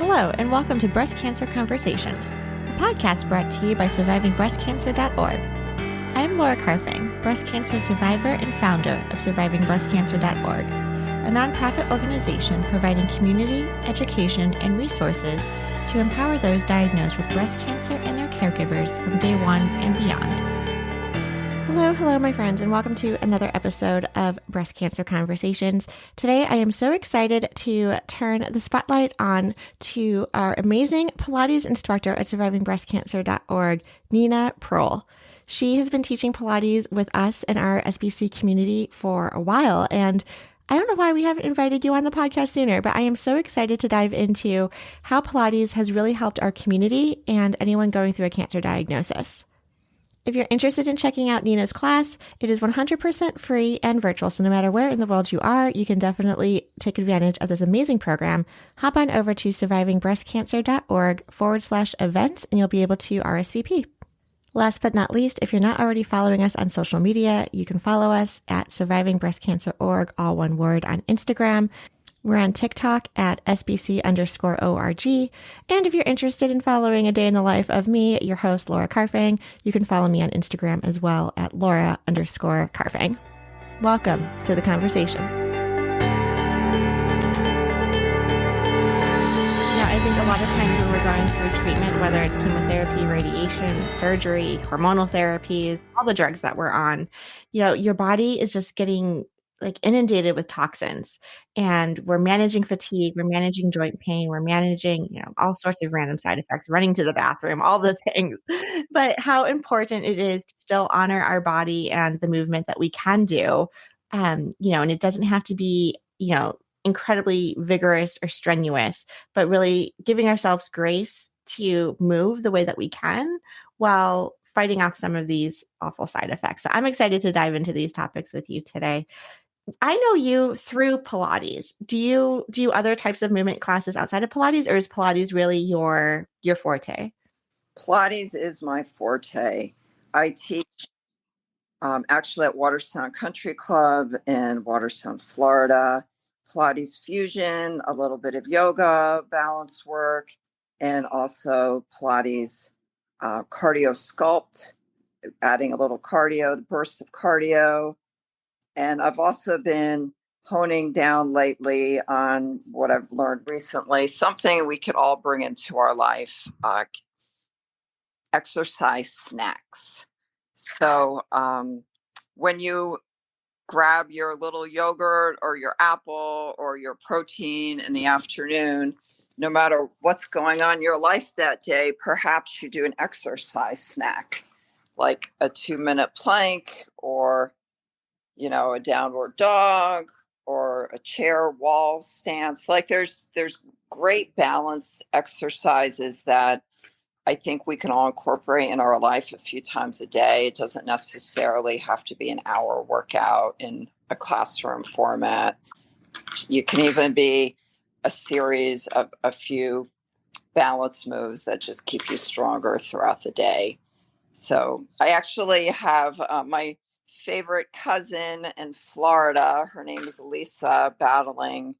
Hello, and welcome to Breast Cancer Conversations, a podcast brought to you by survivingbreastcancer.org. I am Laura Carfing, breast cancer survivor and founder of survivingbreastcancer.org, a nonprofit organization providing community, education, and resources to empower those diagnosed with breast cancer and their caregivers from day one and beyond. Hello, my friends, and welcome to another episode of Breast Cancer Conversations. Today, I am so excited to turn the spotlight on to our amazing Pilates instructor at survivingbreastcancer.org, Nina Prol. She has been teaching Pilates with us in our SBC community for a while, and I don't know why we haven't invited you on the podcast sooner, but I am so excited to dive into how Pilates has really helped our community and anyone going through a cancer diagnosis. If you're interested in checking out Nina's class, it is 100% free and virtual. So no matter where in the world you are, you can definitely take advantage of this amazing program. Hop on over to survivingbreastcancer.org/events and you'll be able to RSVP. Last but not least, if you're not already following us on social media, you can follow us at survivingbreastcancer.org, all one word, on Instagram. We're on TikTok at SBC_ORG. And if you're interested in following a day in the life of me, your host, Laura Carfing, you can follow me on Instagram as well at Laura_Carfing. Welcome to the conversation. I think a lot of times when we're going through treatment, whether it's chemotherapy, radiation, surgery, hormonal therapies, all the drugs that we're on, your body is just getting inundated with toxins, and we're managing fatigue, we're managing joint pain, we're managing, all sorts of random side effects, running to the bathroom, all the things. But how important it is to still honor our body and the movement that we can do. And it doesn't have to be, incredibly vigorous or strenuous, but really giving ourselves grace to move the way that we can while fighting off some of these awful side effects. So I'm excited to dive into these topics with you today. I know you through Pilates. Do you do other types of movement classes outside of Pilates, or is Pilates really your forte? Pilates is my forte. I teach actually at Watersound Country Club in Watersound, Florida. Pilates fusion, a little bit of yoga, balance work, and also Pilates cardio sculpt, adding a little cardio, the bursts of cardio. And I've also been honing down lately on what I've learned recently, something we could all bring into our life, exercise snacks. So when you grab your little yogurt or your apple or your protein in the afternoon, no matter what's going on in your life that day, perhaps you do an exercise snack, like a 2-minute plank or a downward dog or a chair wall stance. Like there's great balance exercises that I think we can all incorporate in our life a few times a day. It doesn't necessarily have to be an hour workout in a classroom format. You can even be a series of a few balance moves that just keep you stronger throughout the day. So I actually have my favorite cousin in Florida. Her name is Lisa, battling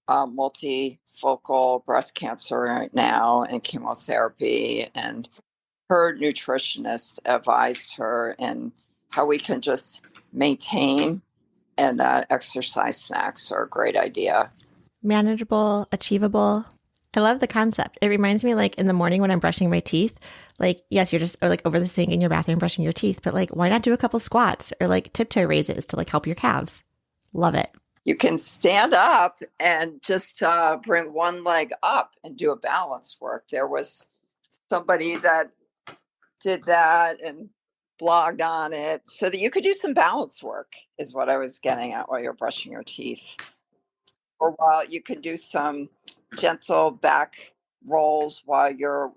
multifocal breast cancer right now and chemotherapy. And her nutritionist advised her in how we can just maintain, and that exercise snacks are a great idea. Manageable, achievable. I love the concept. It reminds me in the morning when I'm brushing my teeth, yes, you're just over the sink in your bathroom brushing your teeth, but why not do a couple squats or tiptoe raises to help your calves? Love it. You can stand up and just bring one leg up and do a balance work. There was somebody that did that and blogged on it so that you could do some balance work is what I was getting at while you're brushing your teeth. Or while you can do some gentle back rolls while your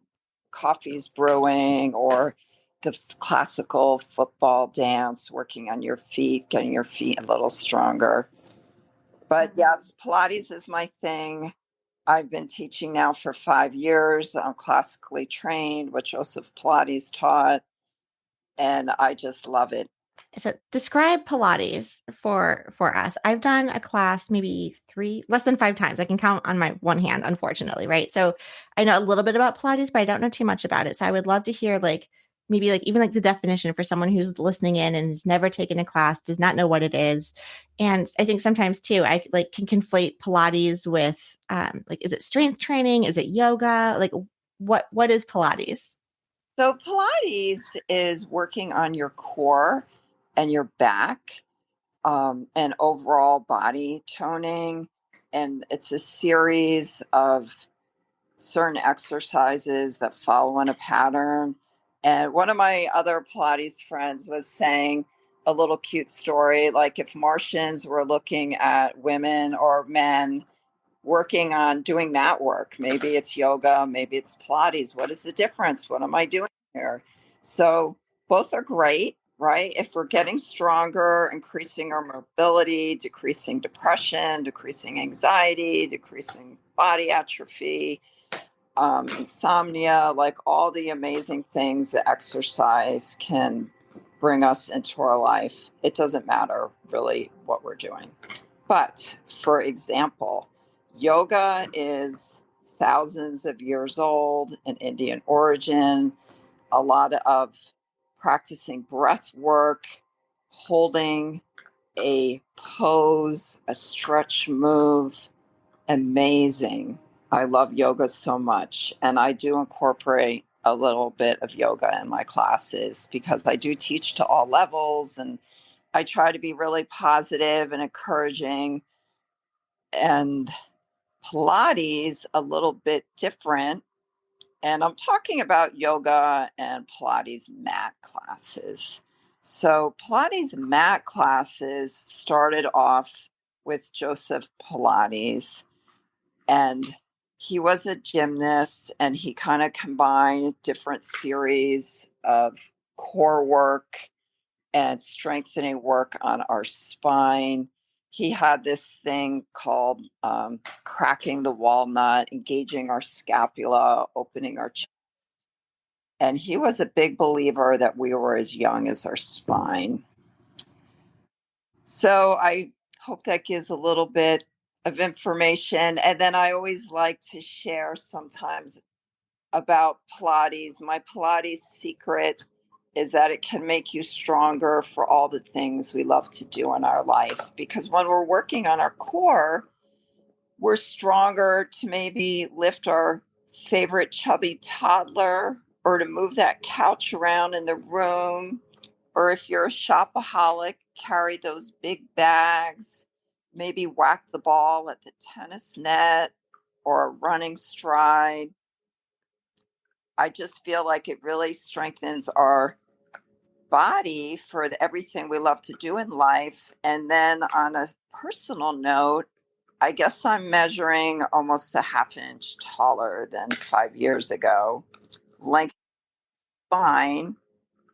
coffee's brewing, or the classical football dance, working on your feet, getting your feet a little stronger. But yes, Pilates is my thing. I've been teaching now for 5 years. I'm classically trained, what Joseph Pilates taught, and I just love it. So describe Pilates for us. I've done a class maybe less than 5 times. I can count on my one hand, unfortunately, right? So I know a little bit about Pilates, but I don't know too much about it. So I would love to hear maybe even the definition for someone who's listening in and has never taken a class, does not know what it is. And I think sometimes too, I can conflate Pilates with is it strength training? Is it yoga? What is Pilates? So Pilates is working on your core and your back, and overall body toning. And it's a series of certain exercises that follow in a pattern. And one of my other Pilates friends was saying a little cute story like if Martians were looking at women or men working on doing mat work, maybe it's yoga, maybe it's Pilates. What is the difference? What am I doing here? So both are great, right? If we're getting stronger, increasing our mobility, decreasing depression, decreasing anxiety, decreasing body atrophy, insomnia, like all the amazing things that exercise can bring us into our life. It doesn't matter really what we're doing. But for example, yoga is thousands of years old in Indian origin, a lot of practicing breath work, holding a pose, a stretch move. Amazing. I love yoga so much. And I do incorporate a little bit of yoga in my classes because I do teach to all levels and I try to be really positive and encouraging. And Pilates, a little bit different. And I'm talking about yoga and Pilates mat classes. So, Pilates mat classes started off with Joseph Pilates, and he was a gymnast and he kind of combined different series of core work and strengthening work on our spine. He had this thing called cracking the walnut, engaging our scapula, opening our chest. And he was a big believer that we were as young as our spine. So I hope that gives a little bit of information. And then I always like to share sometimes about Pilates. My Pilates secret is that it can make you stronger for all the things we love to do in our life. Because when we're working on our core, we're stronger to maybe lift our favorite chubby toddler or to move that couch around in the room. Or if you're a shopaholic, carry those big bags, maybe whack the ball at the tennis net or a running stride. I just feel like it really strengthens our body for everything we love to do in life. And then on a personal note, I guess I'm measuring almost a half inch taller than 5 years ago. Length spine,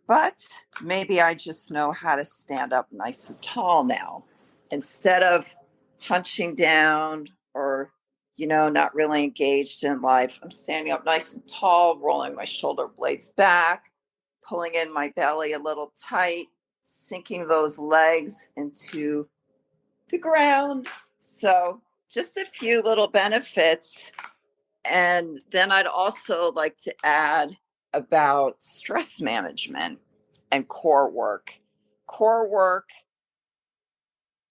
but maybe I just know how to stand up nice and tall now. Instead of hunching down or, not really engaged in life, I'm standing up nice and tall, rolling my shoulder blades back, pulling in my belly a little tight, sinking those legs into the ground. So, just a few little benefits. And then I'd also like to add about stress management and core work. Core work,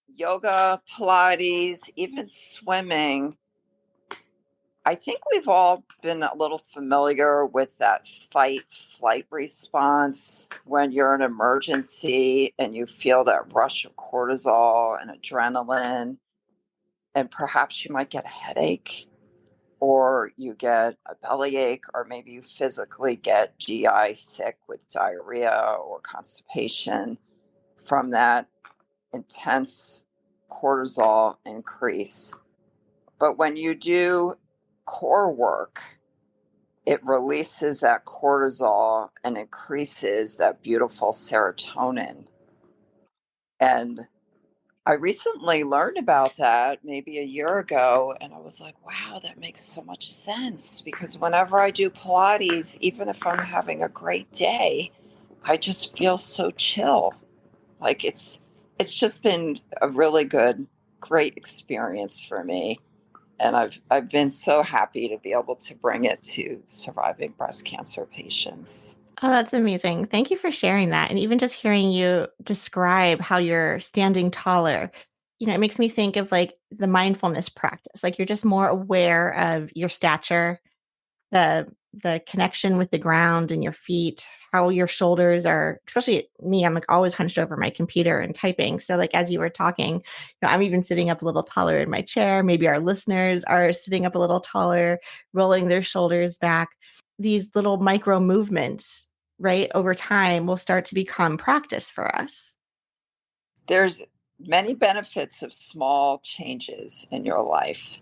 yoga, Pilates, even swimming. I think we've all been a little familiar with that fight flight response when you're in an emergency and you feel that rush of cortisol and adrenaline, and perhaps you might get a headache or you get a bellyache, or maybe you physically get GI sick with diarrhea or constipation from that intense cortisol increase. But when you do core work, it releases that cortisol and increases that beautiful serotonin. And I recently learned about that maybe a year ago, and I was like, wow, that makes so much sense. Because whenever I do Pilates, even if I'm having a great day, I just feel so chill. Like it's just been a really great experience for me. And I've been so happy to be able to bring it to surviving breast cancer patients. Oh, that's amazing. Thank you for sharing that. And even just hearing you describe how you're standing taller, it makes me think of like the mindfulness practice. Like you're just more aware of your stature, the the connection with the ground and your feet, how your shoulders are, especially me, I'm like always hunched over my computer and typing. So like as you were talking, I'm even sitting up a little taller in my chair. Maybe our listeners are sitting up a little taller, rolling their shoulders back. These little micro movements, right, over time will start to become practice for us. There's many benefits of small changes in your life.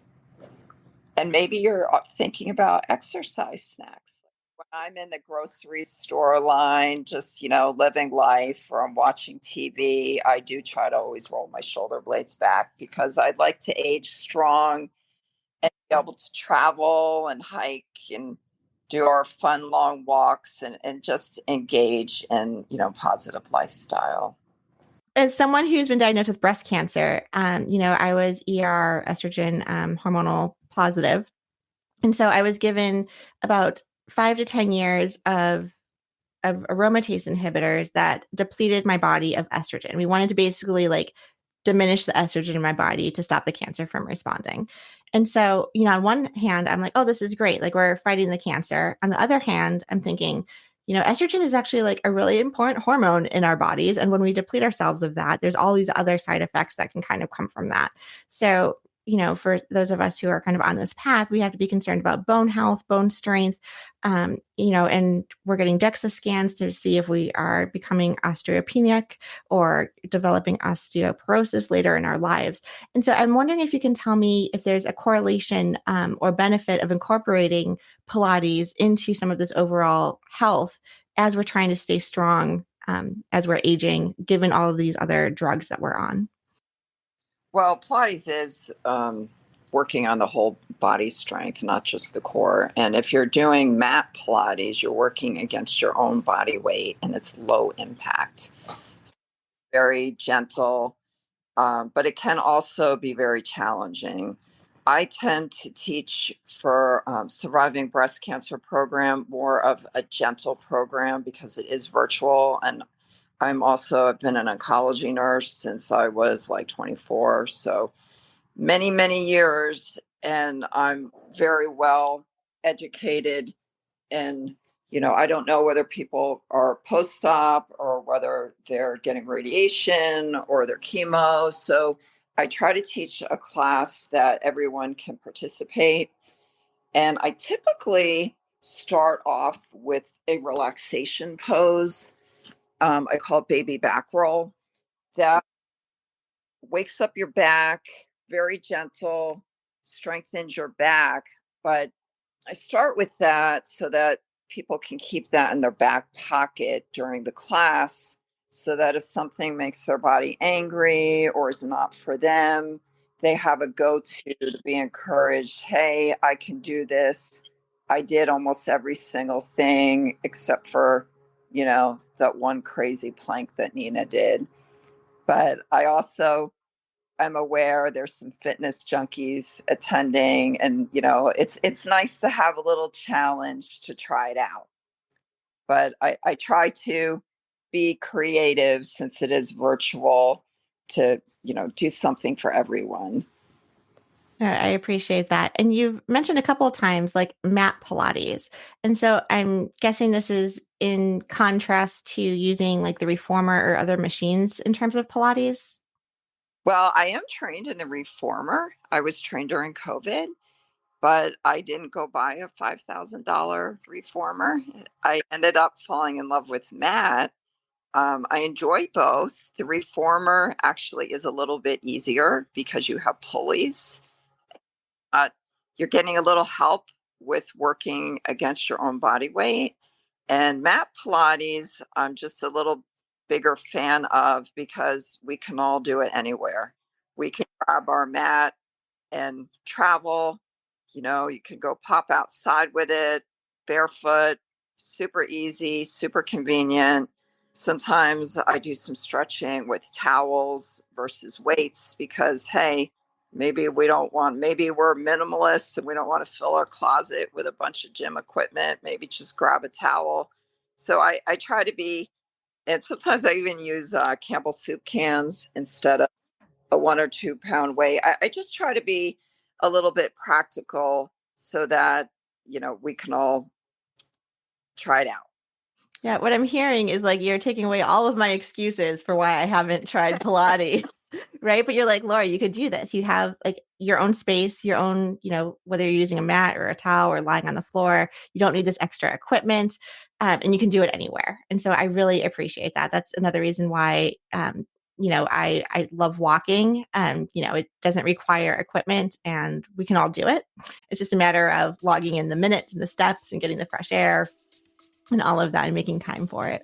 And maybe you're thinking about exercise snacks. When I'm in the grocery store line, just, living life, or I'm watching TV, I do try to always roll my shoulder blades back because I'd like to age strong and be able to travel and hike and do our fun long walks and just engage in, positive lifestyle. As someone who's been diagnosed with breast cancer, I was estrogen hormonal positive. And so I was given about 5 to 10 years of aromatase inhibitors that depleted my body of estrogen. We wanted to basically like diminish the estrogen in my body to stop the cancer from responding. And so, on one hand, I'm like, oh, this is great. Like we're fighting the cancer. On the other hand, I'm thinking, estrogen is actually like a really important hormone in our bodies. And when we deplete ourselves of that, there's all these other side effects that can kind of come from that. So, for those of us who are kind of on this path, we have to be concerned about bone health, bone strength, and we're getting DEXA scans to see if we are becoming osteopenic or developing osteoporosis later in our lives. And so I'm wondering if you can tell me if there's a correlation or benefit of incorporating Pilates into some of this overall health as we're trying to stay strong as we're aging, given all of these other drugs that we're on. Well, Pilates is working on the whole body strength, not just the core. And if you're doing mat Pilates, you're working against your own body weight and it's low impact. It's very gentle, but it can also be very challenging. I tend to teach for surviving breast cancer program more of a gentle program because it is virtual, and I've been an oncology nurse since I was like 24. So many, many years. And I'm very well educated. And, I don't know whether people are post op or whether they're getting radiation or their chemo. So I try to teach a class that everyone can participate. And I typically start off with a relaxation pose. I call it baby back roll. That wakes up your back, very gentle, strengthens your back. But I start with that so that people can keep that in their back pocket during the class so that if something makes their body angry or is not for them, they have a go to be encouraged. Hey, I can do this. I did almost every single thing except for, that one crazy plank that Nina did. But I'm aware there's some fitness junkies attending, and it's nice to have a little challenge to try it out. But I try to be creative since it is virtual to do something for everyone. I appreciate that. And you've mentioned a couple of times like mat Pilates. And so I'm guessing this is in contrast to using like the reformer or other machines in terms of Pilates. Well, I am trained in the reformer. I was trained during COVID, but I didn't go buy a $5,000 reformer. I ended up falling in love with mat. I enjoy both. The reformer actually is a little bit easier because you have pulleys. Uh, you're getting a little help with working against your own body weight. And mat Pilates, I'm just a little bigger fan of because we can all do it anywhere. We can grab our mat and travel. You can go pop outside with it, barefoot, super easy, super convenient. Sometimes I do some stretching with towels versus weights because, hey, maybe maybe we're minimalists and we don't want to fill our closet with a bunch of gym equipment. Maybe just grab a towel. So I try to be, and sometimes I even use Campbell soup cans instead of a 1 or 2 pound weight. I just try to be a little bit practical so that, we can all try it out. Yeah, what I'm hearing is like you're taking away all of my excuses for why I haven't tried Pilates, right? But you're like, Laura, you could do this. You have like your own space, your own, whether you're using a mat or a towel or lying on the floor, you don't need this extra equipment, and you can do it anywhere. And so I really appreciate that. That's another reason why, I love walking. It doesn't require equipment and we can all do it. It's just a matter of logging in the minutes and the steps and getting the fresh air and all of that and making time for it.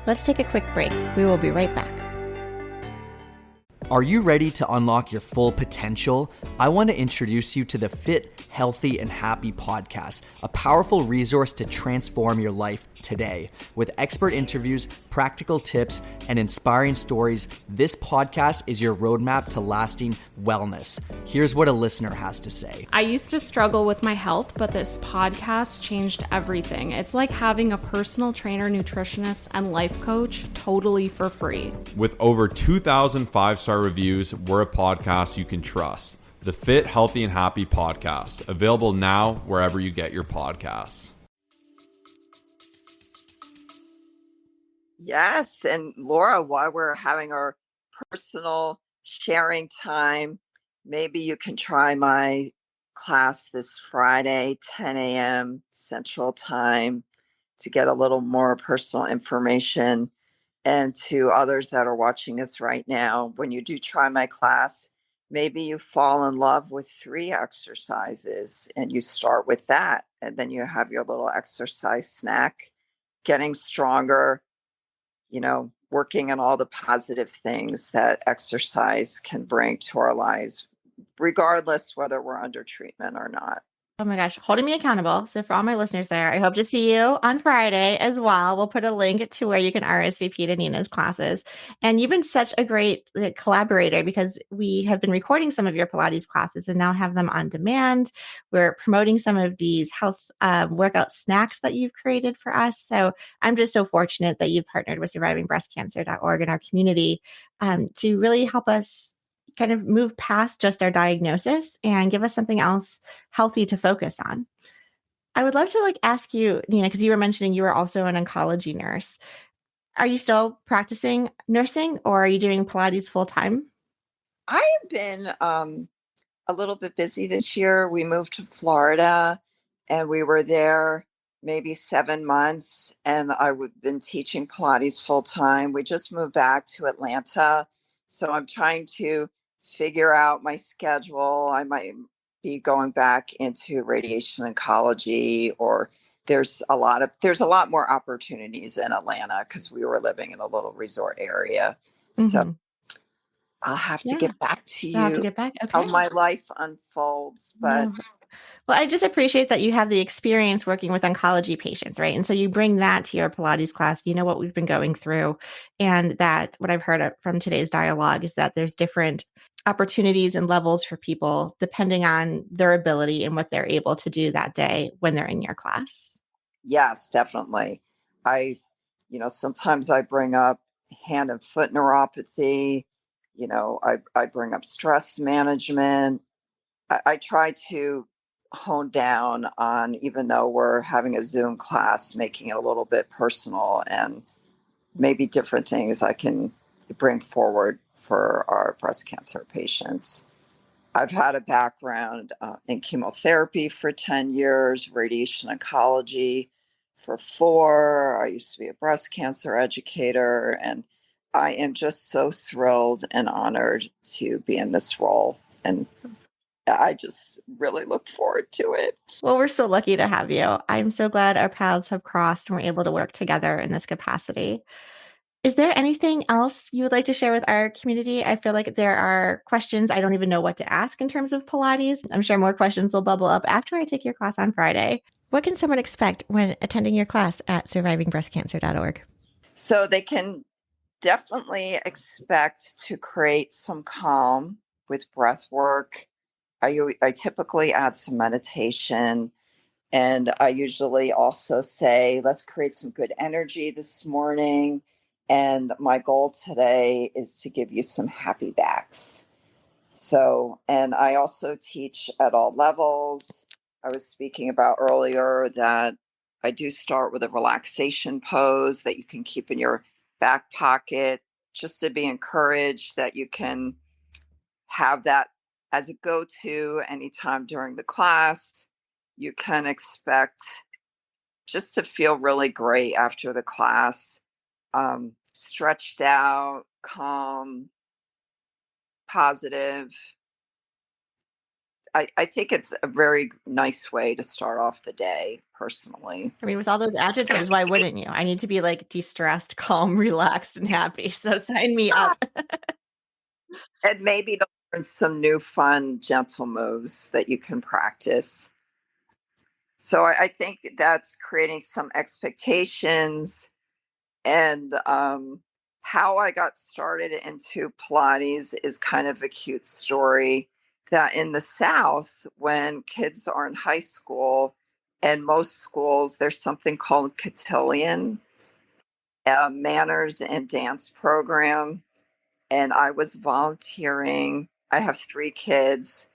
Let's take a quick break. We will be right back. Are you ready to unlock your full potential? I want to introduce you to the Fit, Healthy, and Happy podcast, a powerful resource to transform your life today. With expert interviews, practical tips, and inspiring stories, this podcast is your roadmap to lasting wellness. Here's what a listener has to say. I used to struggle with my health, but this podcast changed everything. It's like having a personal trainer, nutritionist, and life coach totally for free. With over 2,000 five-star reviews, we're a podcast you can trust. The Fit, Healthy, and Happy podcast, available now wherever you get your podcasts. Yes. And Laura, while we're having our personal sharing time, maybe you can try my class this Friday, 10 a.m. Central Time, to get a little more personal information. And to others that are watching this right now, when you do try my class, maybe you fall in love with 3 exercises and you start with that. And then you have your little exercise snack, getting stronger, working on all the positive things that exercise can bring to our lives, regardless whether we're under treatment or not. Oh my gosh, holding me accountable. So for all my listeners there, I hope to see you on Friday as well. We'll put a link to where you can RSVP to Nina's classes. And you've been such a great collaborator because we have been recording some of your Pilates classes and now have them on demand. We're promoting some of these health workout snacks that you've created for us. So I'm just so fortunate that you've partnered with survivingbreastcancer.org and our community to really help us kind of move past just our diagnosis and give us something else healthy to focus on. I would love to ask you, Nina, because you were mentioning you were also an oncology nurse. Are you still practicing nursing or are you doing Pilates full time? I have been a little bit busy this year. We moved to Florida and we were there maybe 7 months, and I've been teaching Pilates full time. We just moved back to Atlanta. So I'm trying to figure out my schedule. I might be going back into radiation oncology, or there's a lot more opportunities in Atlanta because we were living in a little resort area. So I'll have to get back to I'll have to you get back. how Okay. my life unfolds. But No. Well, I just appreciate that you have the experience working with oncology patients, right? And so you bring that to your Pilates class. You know what we've been going through. And that what I've heard from today's dialogue is that there's different opportunities and levels for people depending on their ability and what they're able to do that day when they're in your class. yes, definitely. Sometimes I bring up hand and foot neuropathy. I bring up stress management. I try to hone down on, even though we're having a Zoom class, making it a little bit personal and maybe different things I can bring forward for our breast cancer patients. I've had a background in chemotherapy for 10 years, radiation oncology for 4. I used to be a breast cancer educator, and I am just so thrilled and honored to be in this role. And I just really look forward to it. Well, we're so lucky to have you. I'm so glad our paths have crossed and we're able to work together in this capacity. Is there anything else you would like to share with our community? I feel like there are questions I don't even know what to ask in terms of Pilates. I'm sure more questions will bubble up after I take your class on Friday. What can someone expect when attending your class at survivingbreastcancer.org? So they can definitely expect to create some calm with breath work. I typically add some meditation, and I usually also say, let's create some good energy this morning. And my goal today is to give you some happy backs. So, and I also teach at all levels. I was speaking about earlier that I do start with a relaxation pose that you can keep in your back pocket, just to be encouraged that you can have that as a go to anytime during the class. You can expect just to feel really great after the class, stretched out, calm, positive. I think it's a very nice way to start off the day, personally. I mean, with all those adjectives, why wouldn't you? I need to be like de-stressed, calm, relaxed, and happy. So sign me up. And maybe to learn some new fun, gentle moves that you can practice. So I think that's creating some expectations. And how I got started into Pilates is kind of a cute story that in the South, when kids are in high school, and most schools, there's something called cotillion, manners and dance program. And I was volunteering. I have 3 kids,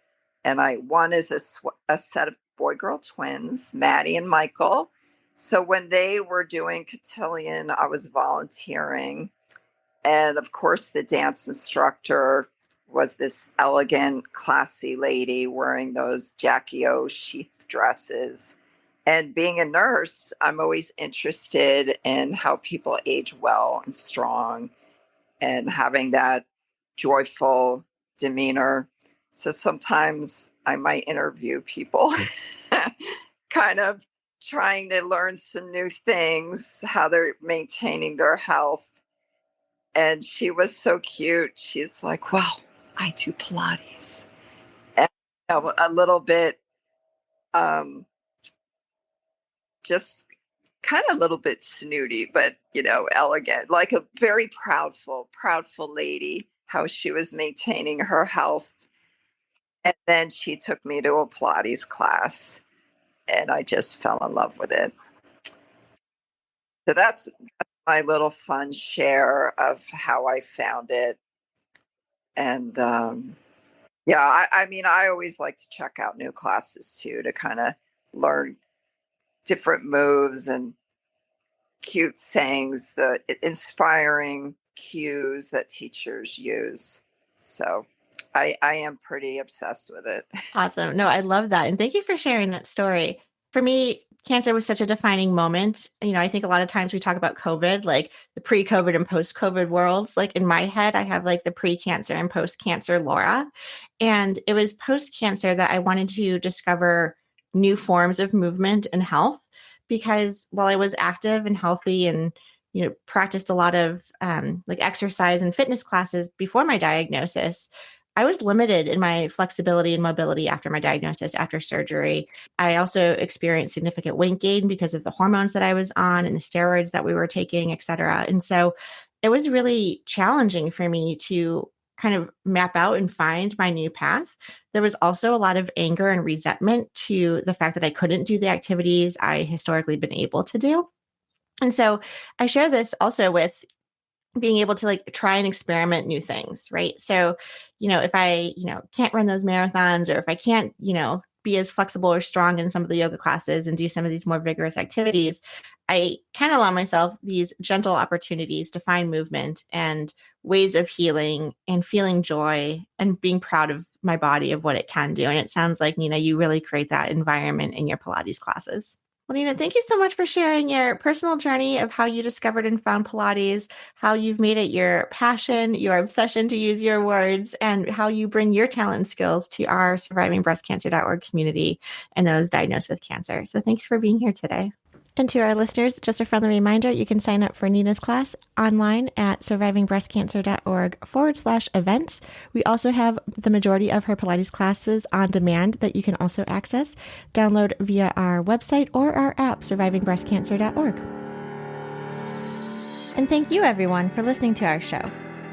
and one is a set of boy girl twins, Maddie and Michael. So when they were doing cotillion, I was volunteering. And of course, the dance instructor was this elegant, classy lady wearing those Jackie O sheath dresses. And being a nurse, I'm always interested in how people age well and strong and having that joyful demeanor. So sometimes I might interview people, kind of trying to learn some new things, how they're maintaining their health. And she was so cute. She's like, well, I do Pilates. And a little bit, just kind of a little bit snooty, but elegant, like a very proudful lady, how she was maintaining her health. And then she took me to a Pilates class, and I just fell in love with it. So that's my little fun share of how I found it. And yeah, I mean, I always like to check out new classes too, to kind of learn different moves and cute sayings, the inspiring cues that teachers use. So I am pretty obsessed with it. Awesome. No, I love that. And thank you for sharing that story. For me, cancer was such a defining moment. I think a lot of times we talk about COVID, like the pre-COVID and post-COVID worlds. Like in my head, I have like the pre-cancer and post-cancer Laura. And it was post-cancer that I wanted to discover new forms of movement and health, because while I was active and healthy and practiced a lot of like exercise and fitness classes before my diagnosis, I was limited in my flexibility and mobility after my diagnosis, after surgery. I also experienced significant weight gain because of the hormones that I was on and the steroids that we were taking, et cetera. And so it was really challenging for me to kind of map out and find my new path. There was also a lot of anger and resentment to the fact that I couldn't do the activities I historically been able to do. And so I share this also with being able to like try and experiment new things, right? So, if I, can't run those marathons, or if I can't, be as flexible or strong in some of the yoga classes and do some of these more vigorous activities, I can allow myself these gentle opportunities to find movement and ways of healing and feeling joy and being proud of my body, of what it can do. And it sounds like, Nina, you really create that environment in your Pilates classes. Well, Nina, thank you so much for sharing your personal journey of how you discovered and found Pilates, how you've made it your passion, your obsession, to use your words, and how you bring your talent and skills to our survivingbreastcancer.org community and those diagnosed with cancer. So thanks for being here today. And to our listeners, just a friendly reminder, you can sign up for Nina's class online at survivingbreastcancer.org/events. We also have the majority of her Pilates classes on demand that you can also access. Download via our website or our app, survivingbreastcancer.org. And thank you, everyone, for listening to our show.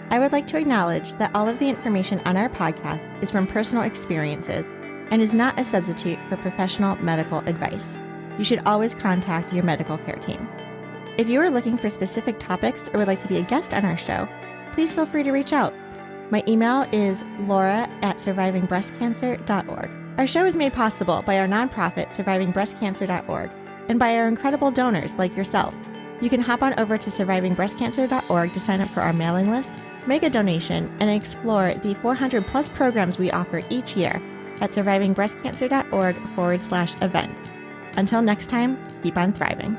I would like to acknowledge that all of the information on our podcast is from personal experiences and is not a substitute for professional medical advice. You should always contact your medical care team. If you are looking for specific topics or would like to be a guest on our show, please feel free to reach out. My email is laura@survivingbreastcancer.org. Our show is made possible by our nonprofit, survivingbreastcancer.org, and by our incredible donors like yourself. You can hop on over to survivingbreastcancer.org to sign up for our mailing list, make a donation, and explore the 400 plus programs we offer each year at survivingbreastcancer.org/events. Until next time, keep on thriving.